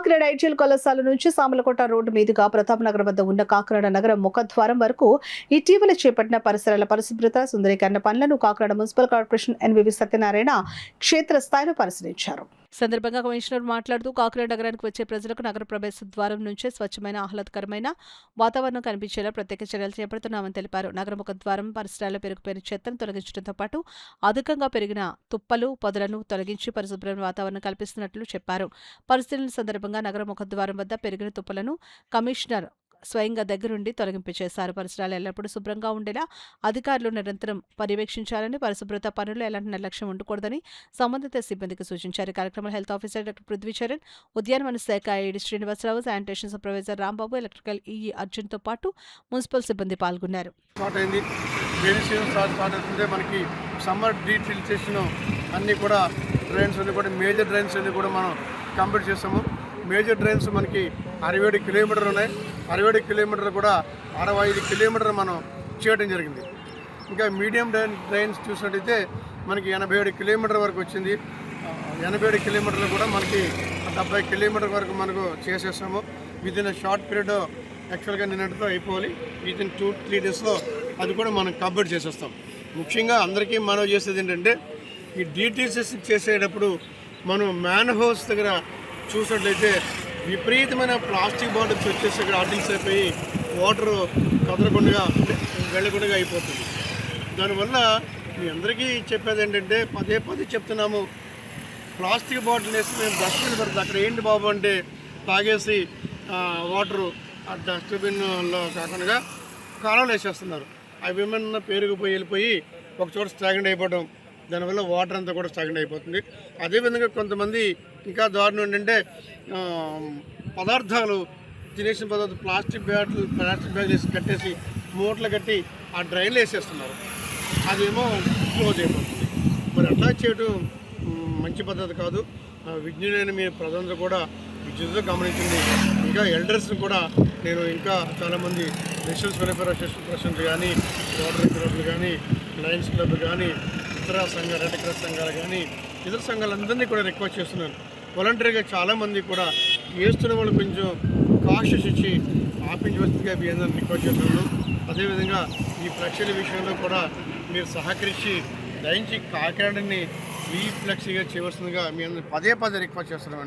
Kakinada ITL కళాశాల నుంచి Samalkot road మీదుగా ప్రతాప్ నగర్ వద్ద ఉన్న కాకినాడ నగర ముఖద్వారం వరకు ఇటీవల చేపట్టిన పరిసరాల పరిశుభ్రత సుందరీకరణ పనులను Kakinada municipal corporation NVV Satyanarayana క్షేత్రస్థాయిలో పరిశీలించారు. సందర్భంగా కమిషనర్ మాట్లాడుతూ కాకినాడ నగరానికి వచ్చే ప్రజలకు నగర ప్రవేశ ద్వారం నుంచే స్వచ్ఛమైన ఆహ్లాదకరమైన వాతావరణం కనిపించేలా ప్రత్యేక చర్యలు చేపడుతున్నామని తెలిపారు. నగర ముఖద్వారం పరిసరాల్లో పెరిగిపోయిన చెత్తను తొలగించడంతో పాటు అధికంగా పెరిగిన తుప్పలు పొదలను తొలగించి పరిశుభ్రమైన వాతావరణం కల్పిస్తున్నట్లు చెప్పారు. పరిశీలన సందర్భంగా నగర ముఖద్వారం వద్ద పెరిగిన తుప్పలను కమిషనర్ స్వయంగా దగ్గరుండి తొలగింపు చేశారు. పరిసరాలు ఎల్లప్పుడూ శుభ్రంగా ఉండేలా అధికారులు నిరంతరం పర్యవేక్షించాలని, పరిశుభ్రత పనులు ఎలాంటి నిర్లక్ష్యం ఉండకూడదని సంబంధిత సిబ్బందికి సూచించారు. కార్యక్రమంలో హెల్త్ ఆఫీసర్ డాక్టర్ పృథ్వీచరణ్, ఉద్యానవన శాఖ AD Srinivasarao, sanitation supervisor Rambabu, electrical EE అర్జున్తో పాటు మున్సిపల్ సిబ్బంది పాల్గొన్నారు. మనకి సమ్మర్ డీఫిల్ట్రేషన్ అన్నీ కూడా డ్రైన్స్ అన్ని కూడా మేజర్ డ్రైన్స్ అన్ని కూడా మనం కంప్లీట్ చేస్తాము. మేజర్ డ్రైన్స్ మనకి 67 కిలోమీటర్లు ఉన్నాయి. 67 కిలోమీటర్లు కూడా 65 కిలోమీటర్లు మనం చేయడం జరిగింది. ఇంకా మీడియం డ్రైన్స్ చూసినట్టయితే మనకి 87 కిలోమీటర్ల వరకు వచ్చింది. 87 కిలోమీటర్లు కూడా మనకి 70 కిలోమీటర్ల వరకు మనకు చేసేస్తాము. వితిన్ షార్ట్ పీరియడ్ యాక్చువల్గా నిన్నటితో అయిపోవాలి. వితిన్ 2-3 డేస్లో అది కూడా మనం కంప్లీట్ చేసేస్తాం. ముఖ్యంగా అందరికీ మనం చేసేది ఏంటంటే, ఈ డీటీసీస్ చేసేటప్పుడు మనం మ్యాన్ హౌస్ దగ్గర చూసినట్లయితే విపరీతమైన ప్లాస్టిక్ బాటిల్స్ వచ్చేసి ఇక్కడ ఆటిల్స్ అయిపోయి వాటర్ కదలకుండా వెళ్ళకుండా అయిపోతుంది. దానివల్ల మీ అందరికీ చెప్పేది ఏంటంటే, పదే చెప్తున్నాము, ప్లాస్టిక్ బాటిల్ వేసి మేము డస్ట్బిన్ పెడతాం. అక్కడ ఏంటి బాబు అంటే తాగేసి వాటరు ఆ డస్ట్బిన్లో కాకుండా కాలంలో వేసేస్తున్నారు. అవి ఏమన్నా పేరుకుపోయి వెళ్ళిపోయి ఒక చోట స్టాగ్నెంట్ అయిపోవడం, దానివల్ల వాటర్ అంతా కూడా స్టాగ్నెంట్ అయిపోతుంది. అదేవిధంగా కొంతమంది ఇంకా దారుణం ఏంటంటే, పదార్థాలు తినేసిన పదార్థాలు ప్లాస్టిక్ బ్యాగ్ వేసి కట్టేసి మూటలు కట్టి ఆ డ్రైన్లో వేసేస్తున్నారు. అదేమో క్లోజ్ అయిపోతుంది. మరి అట్లా చేయడం మంచి పద్ధతి కాదు. విజ్ఞులైన మీ ప్రజలందరూ కూడా విద్యుత్తో గమనించింది. ఇంకా ఎల్డర్స్ని కూడా నేను ఇంకా చాలామంది నేషనల్స్ వెల్ఫేర్ అసోసియేషన్ ప్రెసిడెంట్ కానీ, రోటరీ క్లబ్లు కానీ, లయన్స్ క్లబ్ కానీ, ఇతర సంఘాలు, రెడ్ క్రాస్ సంఘాలు కానీ, ఇతర సంఘాలందరినీ కూడా రిక్వెస్ట్ చేస్తున్నాను. వాలంటరీగా చాలామంది కూడా వేస్తున్న వాళ్ళు కొంచెం కాషస్ ఇచ్చి ఆపించవలసిందిగా మీ అందరిని రిక్వెస్ట్ చేస్తున్నాను. అదేవిధంగా ఈ ఫ్లెక్సీల విషయంలో కూడా మీరు సహకరించి దయించి కాకినాడని ఈ ఫ్లెక్సీగా చేయవలసిందిగా మీ అందరిని పదే రిక్వెస్ట్ చేస్తున్నాను.